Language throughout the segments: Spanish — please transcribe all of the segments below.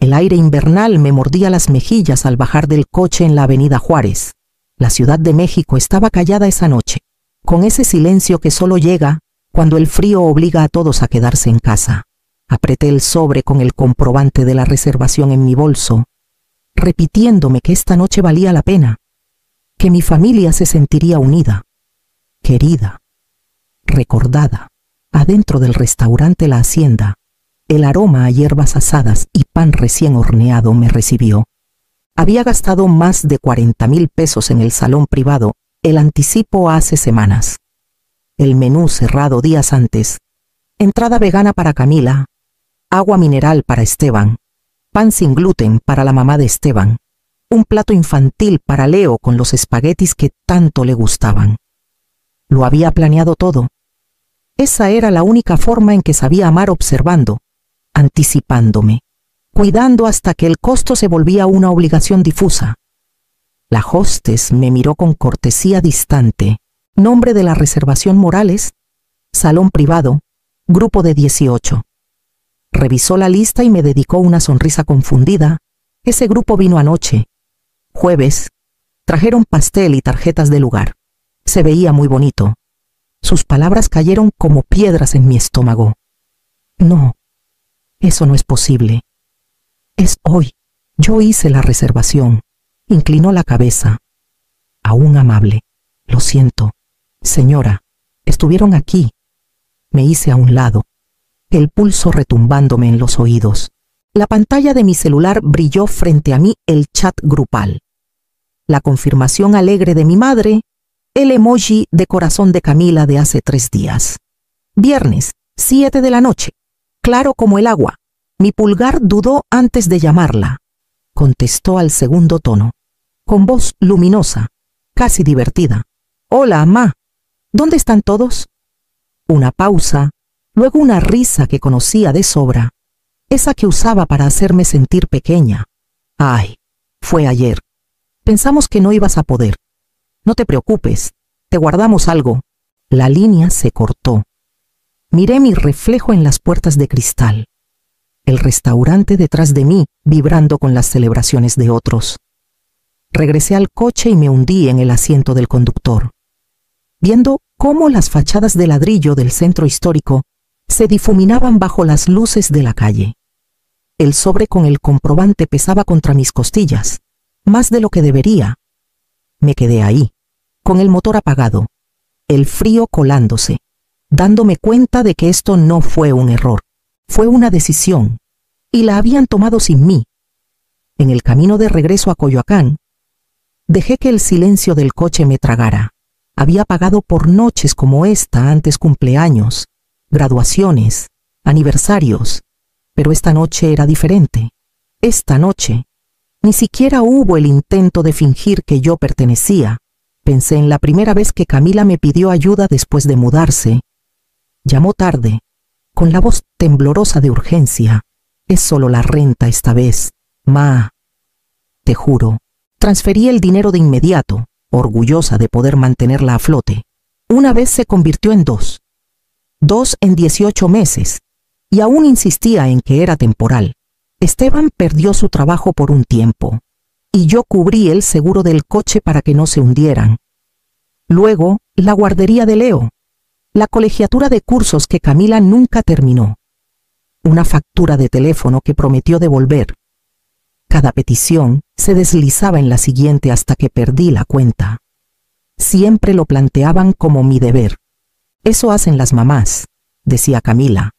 El aire invernal me mordía las mejillas al bajar del coche en la avenida Juárez. La Ciudad de México estaba callada esa noche, con ese silencio que solo llega cuando el frío obliga a todos a quedarse en casa. Apreté el sobre con el comprobante de la reservación en mi bolso, repitiéndome que esta noche valía la pena, que mi familia se sentiría unida, querida, recordada. Adentro del restaurante La Hacienda, el aroma a hierbas asadas y pan recién horneado me recibió. Había gastado más de 40,000 pesos en el salón privado, el anticipo hace semanas. El menú cerrado días antes, entrada vegana para Camila, agua mineral para Esteban, pan sin gluten para la mamá de Esteban, un plato infantil para Leo con los espaguetis que tanto le gustaban. Lo había planeado todo. Esa era la única forma en que sabía amar, observando, anticipándome, cuidando hasta que el costo se volvía una obligación difusa. La hostess me miró con cortesía distante. Nombre de la reservación: Morales, salón privado, grupo de 18. Revisó la lista y me dedicó una sonrisa confundida. Ese grupo vino anoche, jueves. Trajeron pastel y tarjetas de lugar. Se veía muy bonito. Sus palabras cayeron como piedras en mi estómago. No, eso no es posible. Es hoy. Yo hice la reservación. Inclinó la cabeza. Aún amable. Lo siento. Señora, estuvieron aquí. Me hice a un lado, el pulso retumbándome en los oídos. La pantalla de mi celular brilló frente a mí, el chat grupal. La confirmación alegre de mi madre, el emoji de corazón de Camila de hace 3 días. Viernes, 7 de la noche, claro como el agua. Mi pulgar dudó antes de llamarla. Contestó al segundo tono, con voz luminosa, casi divertida. Hola, mamá. ¿Dónde están todos? Una pausa, luego una risa que conocía de sobra, esa que usaba para hacerme sentir pequeña. Ay, fue ayer. Pensamos que no ibas a poder. No te preocupes, te guardamos algo. La línea se cortó. Miré mi reflejo en las puertas de cristal. El restaurante detrás de mí, vibrando con las celebraciones de otros. Regresé al coche y me hundí en el asiento del conductor, viendo cómo las fachadas de ladrillo del centro histórico se difuminaban bajo las luces de la calle. El sobre con el comprobante pesaba contra mis costillas, más de lo que debería. Me quedé ahí, con el motor apagado, el frío colándose, dándome cuenta de que esto no fue un error, fue una decisión, y la habían tomado sin mí. En el camino de regreso a Coyoacán, dejé que el silencio del coche me tragara. Había pagado por noches como esta antes, cumpleaños, graduaciones, aniversarios, pero esta noche era diferente. Esta noche, ni siquiera hubo el intento de fingir que yo pertenecía. Pensé en la primera vez que Camila me pidió ayuda después de mudarse. Llamó tarde, con la voz temblorosa de urgencia. Es solo la renta esta vez, ma. Te juro. Transferí el dinero de inmediato, orgullosa de poder mantenerla a flote. Una vez se convirtió en 2. 2 en 18 meses, y aún insistía en que era temporal. Esteban perdió su trabajo por un tiempo, y yo cubrí el seguro del coche para que no se hundieran. Luego, la guardería de Leo, la colegiatura de cursos que Camila nunca terminó, una factura de teléfono que prometió devolver. Cada petición se deslizaba en la siguiente hasta que perdí la cuenta. Siempre lo planteaban como mi deber. Eso hacen las mamás, decía Camila,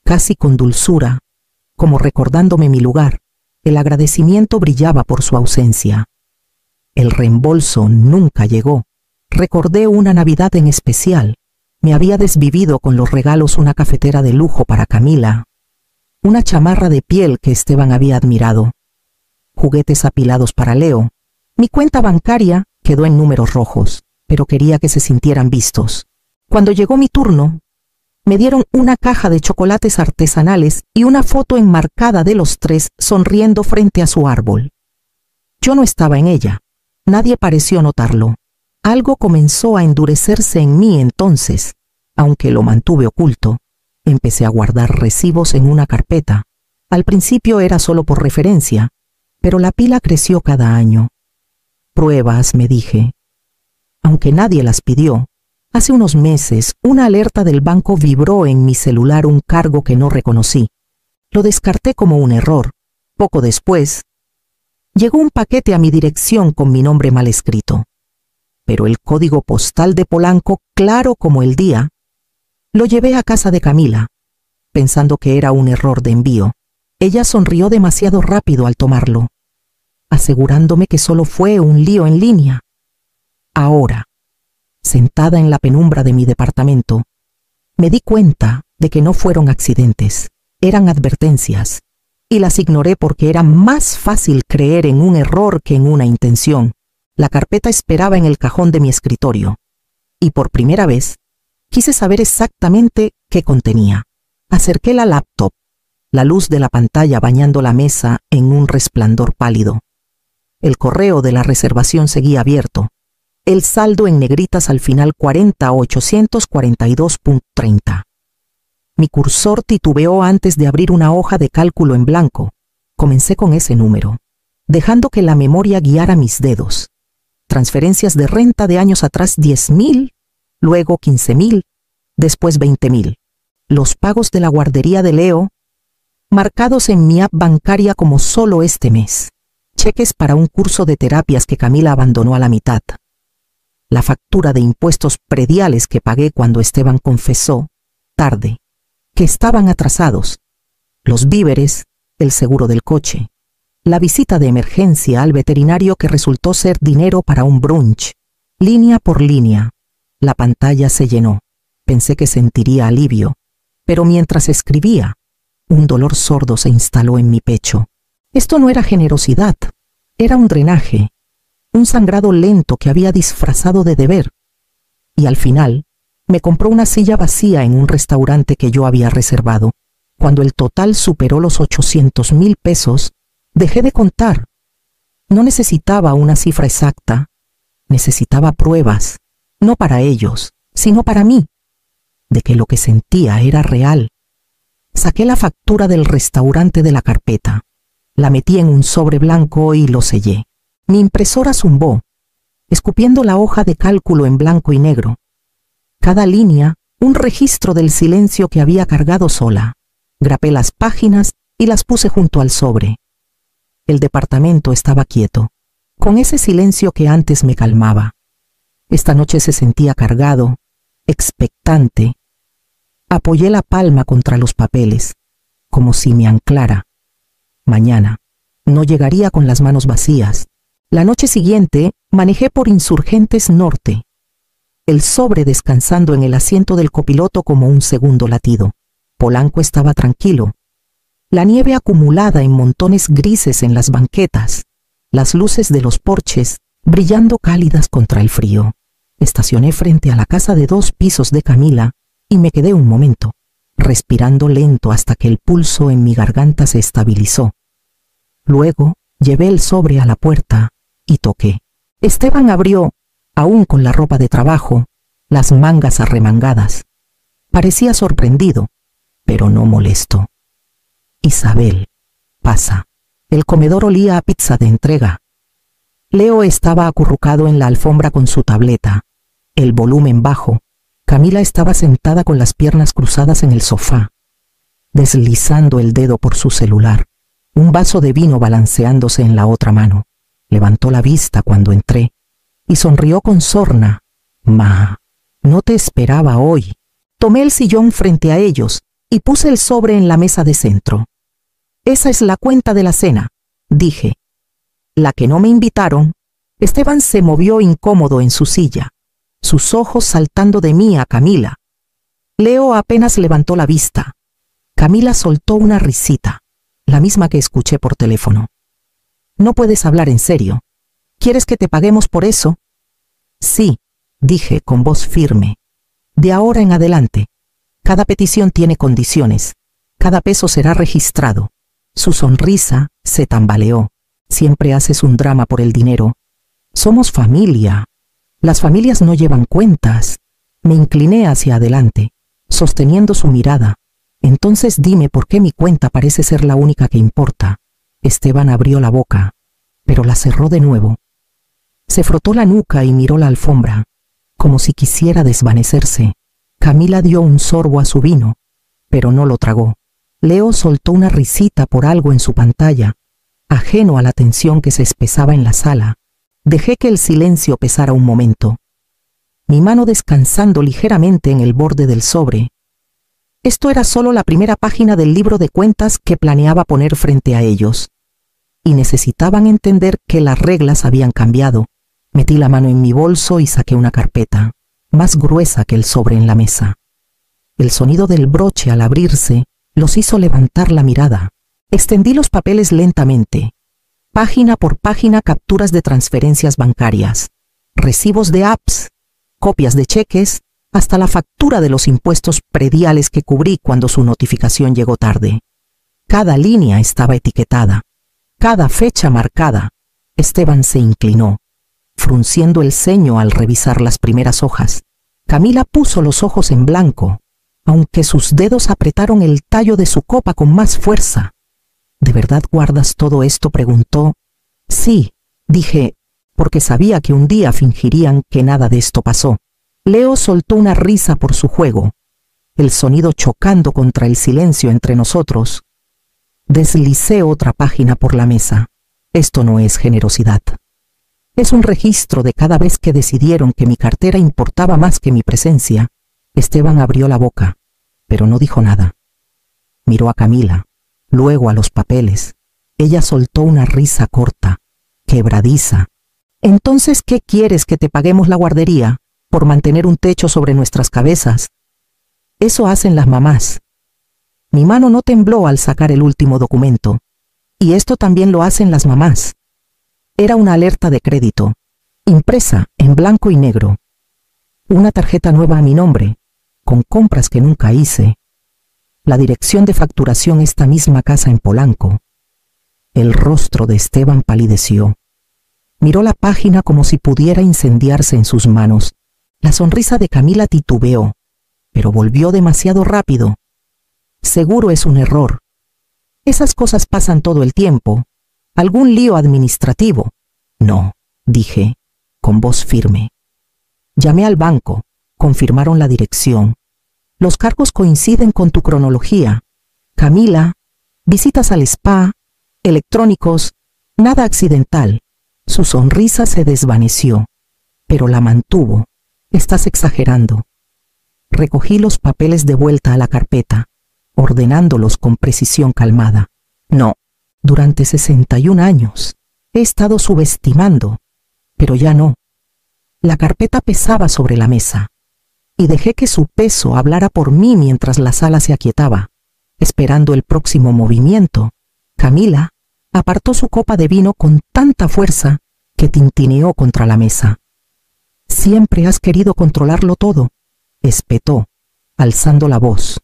casi con dulzura, como recordándome mi lugar. El agradecimiento brillaba por su ausencia. El reembolso nunca llegó. Recordé una Navidad en especial. Me había desvivido con los regalos, una cafetera de lujo para Camila, una chamarra de piel que Esteban había admirado, juguetes apilados para Leo. Mi cuenta bancaria quedó en números rojos, pero quería que se sintieran vistos. Cuando llegó mi turno, me dieron una caja de chocolates artesanales y una foto enmarcada de los 3 sonriendo frente a su árbol. Yo no estaba en ella. Nadie pareció notarlo. Algo comenzó a endurecerse en mí entonces, aunque lo mantuve oculto. Empecé a guardar recibos en una carpeta. Al principio era solo por referencia, pero la pila creció cada año. Pruebas, me dije. Aunque nadie las pidió, hace unos meses una alerta del banco vibró en mi celular un cargo que no reconocí. Lo descarté como un error. Poco después, llegó un paquete a mi dirección con mi nombre mal escrito. Pero el código postal de Polanco, claro como el día, lo llevé a casa de Camila, pensando que era un error de envío. Ella sonrió demasiado rápido al tomarlo, asegurándome que solo fue un lío en línea. Ahora, sentada en la penumbra de mi departamento, me di cuenta de que no fueron accidentes, eran advertencias, y las ignoré porque era más fácil creer en un error que en una intención. La carpeta esperaba en el cajón de mi escritorio, y por primera vez quise saber exactamente qué contenía. Acerqué la laptop, la luz de la pantalla bañando la mesa en un resplandor pálido. El correo de la reservación seguía abierto. El saldo en negritas al final 40.842.30. Mi cursor titubeó antes de abrir una hoja de cálculo en blanco. Comencé con ese número, dejando que la memoria guiara mis dedos. Transferencias de renta de años atrás 10.000, luego 15.000, después 20.000. Los pagos de la guardería de Leo, marcados en mi app bancaria como solo este mes. Cheques para un curso de terapias que Camila abandonó a la mitad. La factura de impuestos prediales que pagué cuando Esteban confesó, tarde, que estaban atrasados. Los víveres, el seguro del coche. La visita de emergencia al veterinario que resultó ser dinero para un brunch. Línea por línea. La pantalla se llenó. Pensé que sentiría alivio, pero mientras escribía, un dolor sordo se instaló en mi pecho. Esto no era generosidad, era un drenaje, un sangrado lento que había disfrazado de deber. Y al final, me compró una silla vacía en un restaurante que yo había reservado. Cuando el total superó los 800.000 pesos, dejé de contar. No necesitaba una cifra exacta, necesitaba pruebas, no para ellos, sino para mí, de que lo que sentía era real. Saqué la factura del restaurante de la carpeta, la metí en un sobre blanco y lo sellé. Mi impresora zumbó, escupiendo la hoja de cálculo en blanco y negro. Cada línea, un registro del silencio que había cargado sola. Grapé las páginas y las puse junto al sobre. El departamento estaba quieto, con ese silencio que antes me calmaba. Esta noche se sentía cargado, expectante. Apoyé la palma contra los papeles, como si me anclara. Mañana no llegaría con las manos vacías. La noche siguiente manejé por Insurgentes Norte, el sobre descansando en el asiento del copiloto como un segundo latido. Polanco estaba tranquilo. La nieve acumulada en montones grises en las banquetas, las luces de los porches brillando cálidas contra el frío. Estacioné frente a la casa de 2 pisos de Camila y me quedé un momento, respirando lento hasta que el pulso en mi garganta se estabilizó. Luego llevé el sobre a la puerta y toqué. Esteban abrió, aún con la ropa de trabajo, las mangas arremangadas. Parecía sorprendido, pero no molesto. Isabel, pasa. El comedor olía a pizza de entrega. Leo estaba acurrucado en la alfombra con su tableta, el volumen bajo. Camila estaba sentada con las piernas cruzadas en el sofá, deslizando el dedo por su celular, un vaso de vino balanceándose en la otra mano. Levantó la vista cuando entré y sonrió con sorna. Ma, no te esperaba hoy. Tomé el sillón frente a ellos y puse el sobre en la mesa de centro. Esa es la cuenta de la cena, dije. La que no me invitaron. Esteban se movió incómodo en su silla, sus ojos saltando de mí a Camila. Leo apenas levantó la vista. Camila soltó una risita, la misma que escuché por teléfono. No puedes hablar en serio. ¿Quieres que te paguemos por eso? Sí, dije con voz firme. De ahora en adelante, cada petición tiene condiciones. Cada peso será registrado. Su sonrisa se tambaleó. Siempre haces un drama por el dinero. Somos familia. Las familias no llevan cuentas. Me incliné hacia adelante, sosteniendo su mirada. Entonces dime por qué mi cuenta parece ser la única que importa. Esteban abrió la boca, pero la cerró de nuevo. Se frotó la nuca y miró la alfombra, como si quisiera desvanecerse. Camila dio un sorbo a su vino, pero no lo tragó. Leo soltó una risita por algo en su pantalla, ajeno a la tensión que se espesaba en la sala. Dejé que el silencio pesara un momento, mi mano descansando ligeramente en el borde del sobre. Esto era solo la primera página del libro de cuentas que planeaba poner frente a ellos, y necesitaban entender que las reglas habían cambiado. Metí la mano en mi bolso y saqué una carpeta, más gruesa que el sobre en la mesa. El sonido del broche al abrirse los hizo levantar la mirada. Extendí los papeles lentamente. Página por página, capturas de transferencias bancarias, recibos de apps, copias de cheques, hasta la factura de los impuestos prediales que cubrí cuando su notificación llegó tarde. Cada línea estaba etiquetada, cada fecha marcada. Esteban se inclinó, frunciendo el ceño al revisar las primeras hojas. Camila puso los ojos en blanco, aunque sus dedos apretaron el tallo de su copa con más fuerza. ¿De verdad guardas todo esto?, preguntó. Sí, dije, porque sabía que un día fingirían que nada de esto pasó. Leo soltó una risa por su juego, el sonido chocando contra el silencio entre nosotros. Deslicé otra página por la mesa. Esto no es generosidad. Es un registro de cada vez que decidieron que mi cartera importaba más que mi presencia. Esteban abrió la boca, pero no dijo nada. Miró a Camila, luego a los papeles. Ella soltó una risa corta, quebradiza. «Entonces, ¿qué quieres, que te paguemos la guardería por mantener un techo sobre nuestras cabezas? Eso hacen las mamás». Mi mano no tembló al sacar el último documento. «Y esto también lo hacen las mamás». Era una alerta de crédito, impresa en blanco y negro. Una tarjeta nueva a mi nombre, con compras que nunca hice. La dirección de facturación, esta misma casa en Polanco. El rostro de Esteban palideció. Miró la página como si pudiera incendiarse en sus manos. La sonrisa de Camila titubeó, pero volvió demasiado rápido. «Seguro es un error. Esas cosas pasan todo el tiempo. ¿Algún lío administrativo?» «No», dije, con voz firme. «Llamé al banco, confirmaron la dirección. Los cargos coinciden con tu cronología. Camila, visitas al spa, electrónicos, nada accidental». Su sonrisa se desvaneció, pero la mantuvo. «Estás exagerando». Recogí los papeles de vuelta a la carpeta, ordenándolos con precisión calmada. «No, durante 61 años he estado subestimando, pero ya no». La carpeta pesaba sobre la mesa, y dejé que su peso hablara por mí mientras la sala se aquietaba, esperando el próximo movimiento. Camila apartó su copa de vino con tanta fuerza que tintineó contra la mesa. «Siempre has querido controlarlo todo», espetó, alzando la voz.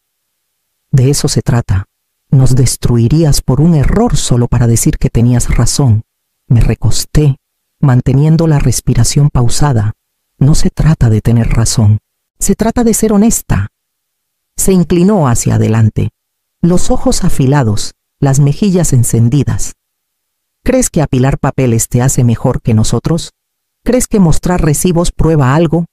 «De eso se trata. Nos destruirías por un error solo para decir que tenías razón». Me recosté, manteniendo la respiración pausada. «No se trata de tener razón. Se trata de ser honesta». Se inclinó hacia adelante, los ojos afilados, las mejillas encendidas. «¿Crees que apilar papeles te hace mejor que nosotros? ¿Crees que mostrar recibos prueba algo?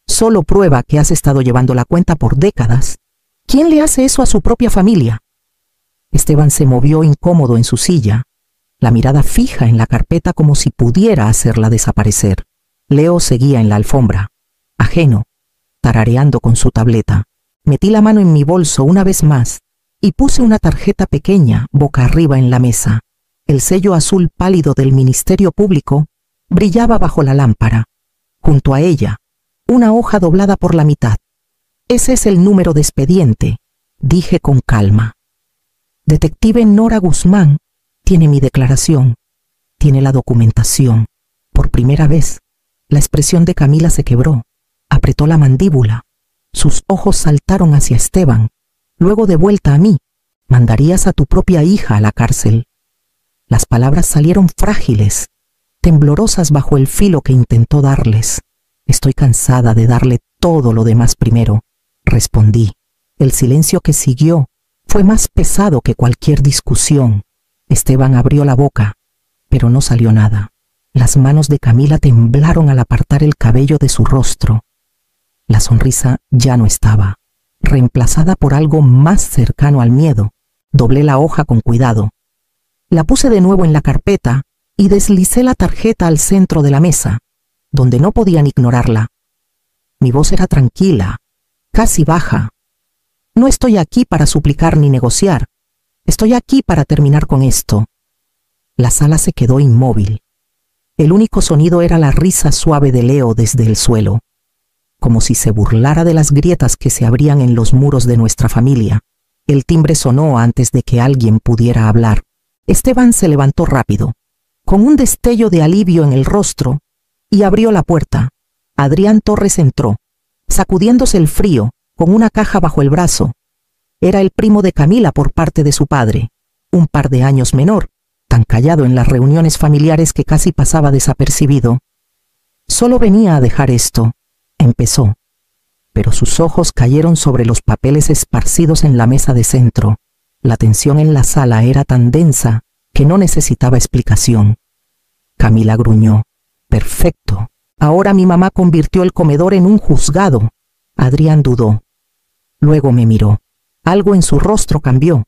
Solo prueba que has estado llevando la cuenta por décadas. ¿Quién le hace eso a su propia familia?» Esteban se movió incómodo en su silla, la mirada fija en la carpeta como si pudiera hacerla desaparecer. Leo seguía en la alfombra, ajeno, tarareando con su tableta. Metí la mano en mi bolso una vez más y puse una tarjeta pequeña boca arriba en la mesa. El sello azul pálido del Ministerio Público brillaba bajo la lámpara. Junto a ella, una hoja doblada por la mitad. «Ese es el número de expediente», dije con calma. «Detective Nora Guzmán tiene mi declaración, tiene la documentación». Por primera vez, la expresión de Camila se quebró, apretó la mandíbula. Sus ojos saltaron hacia Esteban, luego de vuelta a mí. «Mandarías a tu propia hija a la cárcel». Las palabras salieron frágiles, temblorosas bajo el filo que intentó darles. «Estoy cansada de darle todo lo demás primero», respondí. El silencio que siguió fue más pesado que cualquier discusión. Esteban abrió la boca, pero no salió nada. Las manos de Camila temblaron al apartar el cabello de su rostro. La sonrisa ya no estaba, reemplazada por algo más cercano al miedo. Doblé la hoja con cuidado. La puse de nuevo en la carpeta y deslicé la tarjeta al centro de la mesa, donde no podían ignorarla. Mi voz era tranquila, casi baja. No estoy aquí para suplicar ni negociar. Estoy aquí para terminar con esto. La sala se quedó inmóvil. El único sonido era la risa suave de Leo desde el suelo, como si se burlara de las grietas que se abrían en los muros de nuestra familia. El timbre sonó antes de que alguien pudiera hablar. Esteban se levantó rápido, con un destello de alivio en el rostro, y abrió la puerta. Adrián Torres entró, sacudiéndose el frío, con una caja bajo el brazo. Era el primo de Camila por parte de su padre, un par de años menor, tan callado en las reuniones familiares que casi pasaba desapercibido. Solo venía a dejar esto, empezó, pero sus ojos cayeron sobre los papeles esparcidos en la mesa de centro. La tensión en la sala era tan densa que no necesitaba explicación. Camila gruñó. Perfecto. Ahora mi mamá convirtió el comedor en un juzgado. Adrián dudó. Luego me miró. Algo en su rostro cambió.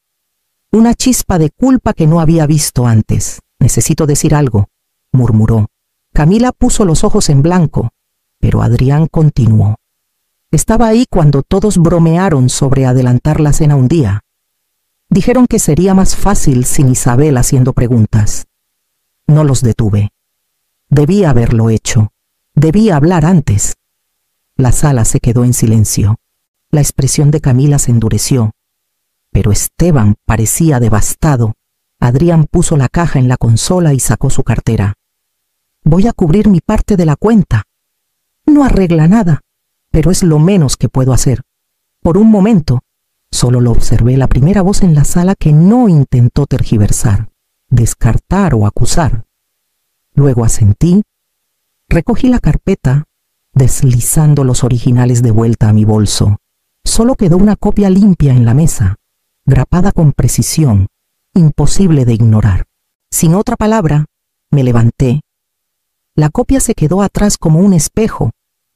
Una chispa de culpa que no había visto antes. Necesito decir algo, murmuró. Camila puso los ojos en blanco, pero Adrián continuó. Estaba ahí cuando todos bromearon sobre adelantar la cena un día. Dijeron que sería más fácil sin Isabel haciendo preguntas. No los detuve. Debía haberlo hecho. Debía hablar antes. La sala se quedó en silencio. La expresión de Camila se endureció. Pero Esteban parecía devastado. Adrián puso la caja en la consola y sacó su cartera. Voy a cubrir mi parte de la cuenta. No arregla nada, pero es lo menos que puedo hacer. Por un momento, solo lo observé, la primera voz en la sala que no intentó tergiversar, descartar o acusar. Luego asentí, recogí la carpeta, deslizando los originales de vuelta a mi bolso. Solo quedó una copia limpia en la mesa, grapada con precisión, imposible de ignorar. Sin otra palabra, me levanté. La copia se quedó atrás como un espejo,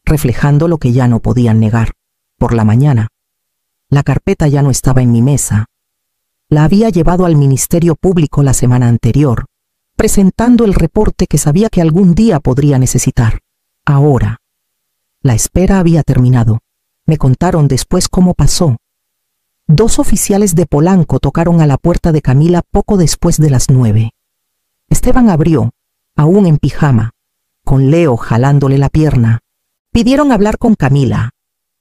reflejando lo que ya no podían negar. Por la mañana, la carpeta ya no estaba en mi mesa. La había llevado al Ministerio Público la semana anterior, presentando el reporte que sabía que algún día podría necesitar. Ahora, la espera había terminado. Me contaron después cómo pasó. 2 oficiales de Polanco tocaron a la puerta de Camila poco después de las 9. Esteban abrió, aún en pijama, con Leo jalándole la pierna. Pidieron hablar con Camila.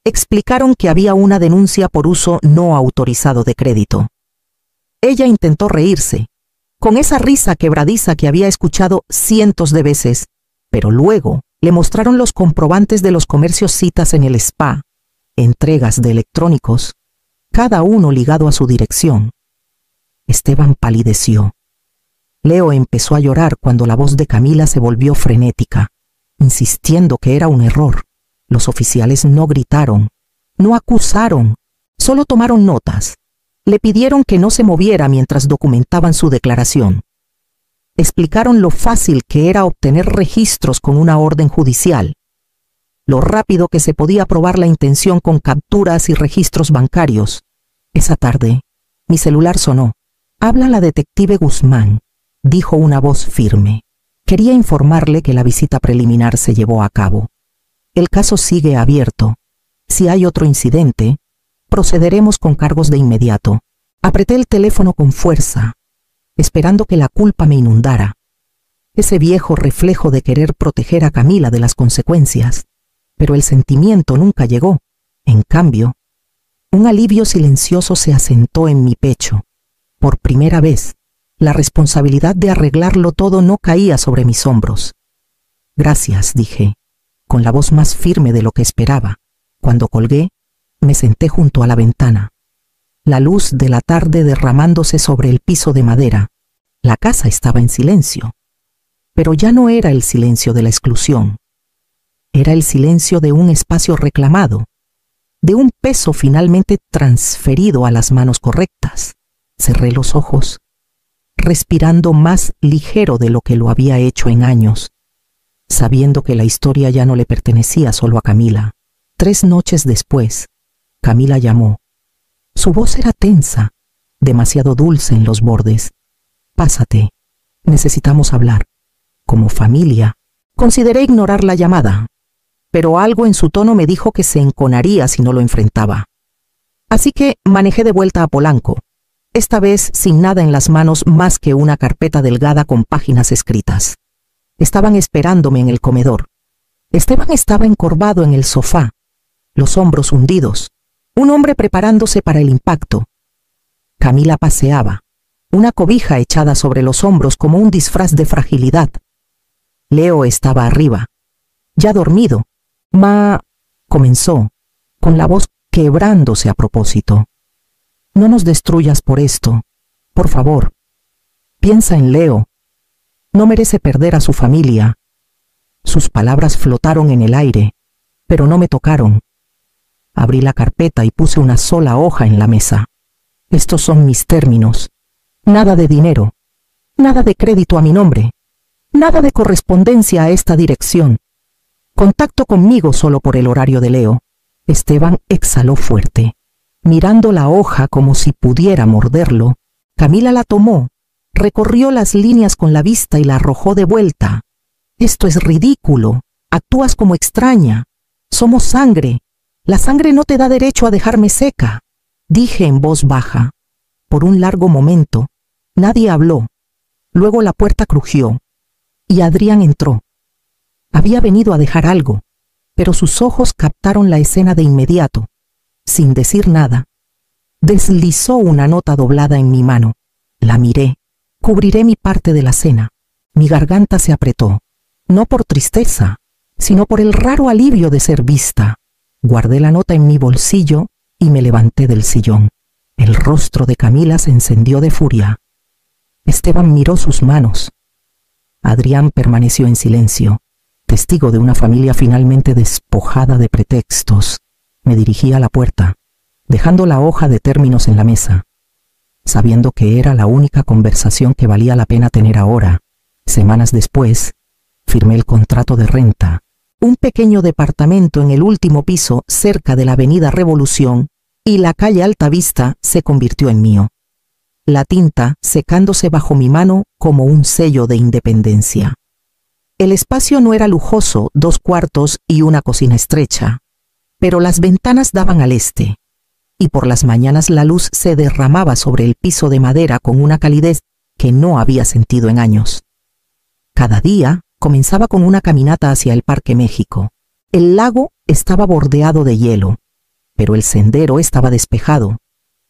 Explicaron que había una denuncia por uso no autorizado de crédito. Ella intentó reírse, con esa risa quebradiza que había escuchado cientos de veces, pero luego le mostraron los comprobantes de los comercios citas en el spa, entregas de electrónicos, cada uno ligado a su dirección. Esteban palideció. Leo empezó a llorar cuando la voz de Camila se volvió frenética, insistiendo que era un error. Los oficiales no gritaron, no acusaron, solo tomaron notas. Le pidieron que no se moviera mientras documentaban su declaración. Explicaron lo fácil que era obtener registros con una orden judicial, lo rápido que se podía probar la intención con capturas y registros bancarios. Esa tarde, mi celular sonó. «Habla la detective Guzmán», dijo una voz firme. Quería informarle que la visita preliminar se llevó a cabo. El caso sigue abierto. Si hay otro incidente, procederemos con cargos de inmediato. Apreté el teléfono con fuerza, esperando que la culpa me inundara. Ese viejo reflejo de querer proteger a Camila de las consecuencias. Pero el sentimiento nunca llegó. En cambio, un alivio silencioso se asentó en mi pecho. Por primera vez, la responsabilidad de arreglarlo todo no caía sobre mis hombros. «Gracias», dije, con la voz más firme de lo que esperaba. Cuando colgué, me senté junto a la ventana. La luz de la tarde derramándose sobre el piso de madera. La casa estaba en silencio. Pero ya no era el silencio de la exclusión. Era el silencio de un espacio reclamado, de un peso finalmente transferido a las manos correctas. Cerré los ojos, respirando más ligero de lo que lo había hecho en años, sabiendo que la historia ya no le pertenecía solo a Camila. 3 noches después, Camila llamó. Su voz era tensa, demasiado dulce en los bordes. Pásate, necesitamos hablar. Como familia, consideré ignorar la llamada, pero algo en su tono me dijo que se enconaría si no lo enfrentaba. Así que manejé de vuelta a Polanco, esta vez sin nada en las manos más que una carpeta delgada con páginas escritas. Estaban esperándome en el comedor. Esteban estaba encorvado en el sofá, los hombros hundidos, un hombre preparándose para el impacto. Camila paseaba, una cobija echada sobre los hombros como un disfraz de fragilidad. Leo estaba arriba, ya dormido. Comenzó, con la voz quebrándose a propósito. No nos destruyas por esto, por favor. Piensa en Leo. No merece perder a su familia. Sus palabras flotaron en el aire, pero no me tocaron. Abrí la carpeta y puse una sola hoja en la mesa. Estos son mis términos. Nada de dinero, nada de crédito a mi nombre, nada de correspondencia a esta dirección. Contacto conmigo solo por el horario de Leo. Esteban exhaló fuerte. Mirando la hoja como si pudiera morderlo, Camila la tomó, recorrió las líneas con la vista y la arrojó de vuelta. Esto es ridículo. Actúas como extraña. Somos sangre. La sangre no te da derecho a dejarme seca, dije en voz baja. Por un largo momento, nadie habló. Luego la puerta crujió y Adrián entró. Había venido a dejar algo, pero sus ojos captaron la escena de inmediato. Sin decir nada, deslizó una nota doblada en mi mano. La miré. Cubriré mi parte de la cena. Mi garganta se apretó, no por tristeza, sino por el raro alivio de ser vista. Guardé la nota en mi bolsillo y me levanté del sillón. El rostro de Camila se encendió de furia. Esteban miró sus manos. Adrián permaneció en silencio, testigo de una familia finalmente despojada de pretextos. Me dirigí a la puerta, dejando la hoja de términos en la mesa, sabiendo que era la única conversación que valía la pena tener ahora. Semanas después, firmé el contrato de renta. Un pequeño departamento en el último piso cerca de la avenida Revolución y la calle Altavista se convirtió en mío. La tinta secándose bajo mi mano como un sello de independencia. El espacio no era lujoso, 2 cuartos y una cocina estrecha, pero las ventanas daban al este, y por las mañanas la luz se derramaba sobre el piso de madera con una calidez que no había sentido en años. Cada día comenzaba con una caminata hacia el Parque México. El lago estaba bordeado de hielo, pero el sendero estaba despejado,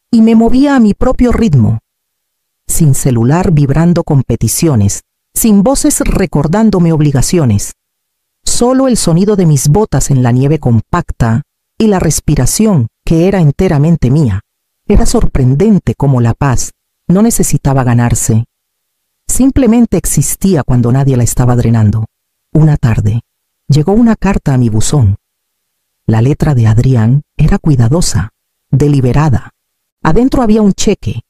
y me movía a mi propio ritmo, sin celular vibrando con peticiones, sin voces recordándome obligaciones, solo el sonido de mis botas en la nieve compacta y la respiración que era enteramente mía. Era sorprendente cómo la paz no necesitaba ganarse. Simplemente existía cuando nadie la estaba drenando. Una tarde, llegó una carta a mi buzón. La letra de Adrián era cuidadosa, deliberada. Adentro había un cheque,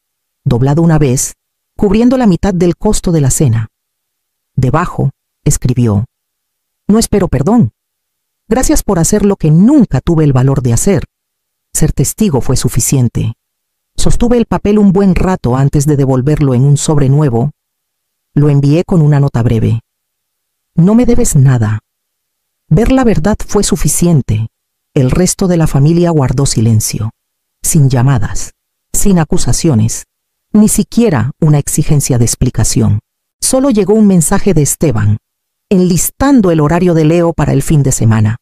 doblado una vez, cubriendo la mitad del costo de la cena. Debajo, escribió: no espero perdón. Gracias por hacer lo que nunca tuve el valor de hacer. Ser testigo fue suficiente. Sostuve el papel un buen rato antes de devolverlo en un sobre nuevo. Lo envié con una nota breve. No me debes nada. Ver la verdad fue suficiente. El resto de la familia guardó silencio, sin llamadas, sin acusaciones, ni siquiera una exigencia de explicación. Solo llegó un mensaje de Esteban, enlistando el horario de Leo para el fin de semana.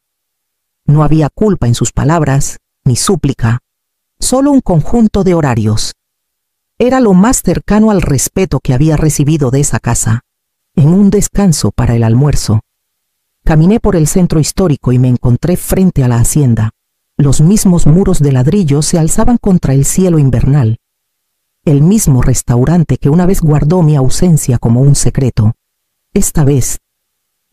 No había culpa en sus palabras, ni súplica, solo un conjunto de horarios. Era lo más cercano al respeto que había recibido de esa casa. En un descanso para el almuerzo, caminé por el centro histórico y me encontré frente a la hacienda. Los mismos muros de ladrillo se alzaban contra el cielo invernal. El mismo restaurante que una vez guardó mi ausencia como un secreto. Esta vez,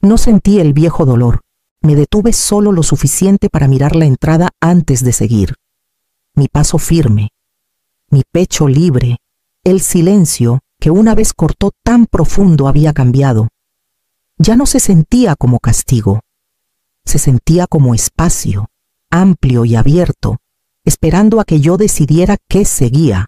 no sentí el viejo dolor, Me detuve solo lo suficiente para mirar la entrada antes de seguir. Mi paso firme, mi pecho libre, el silencio que una vez cortó tan profundo había cambiado. Ya no se sentía como castigo, se sentía como espacio, amplio y abierto, esperando a que yo decidiera qué seguía.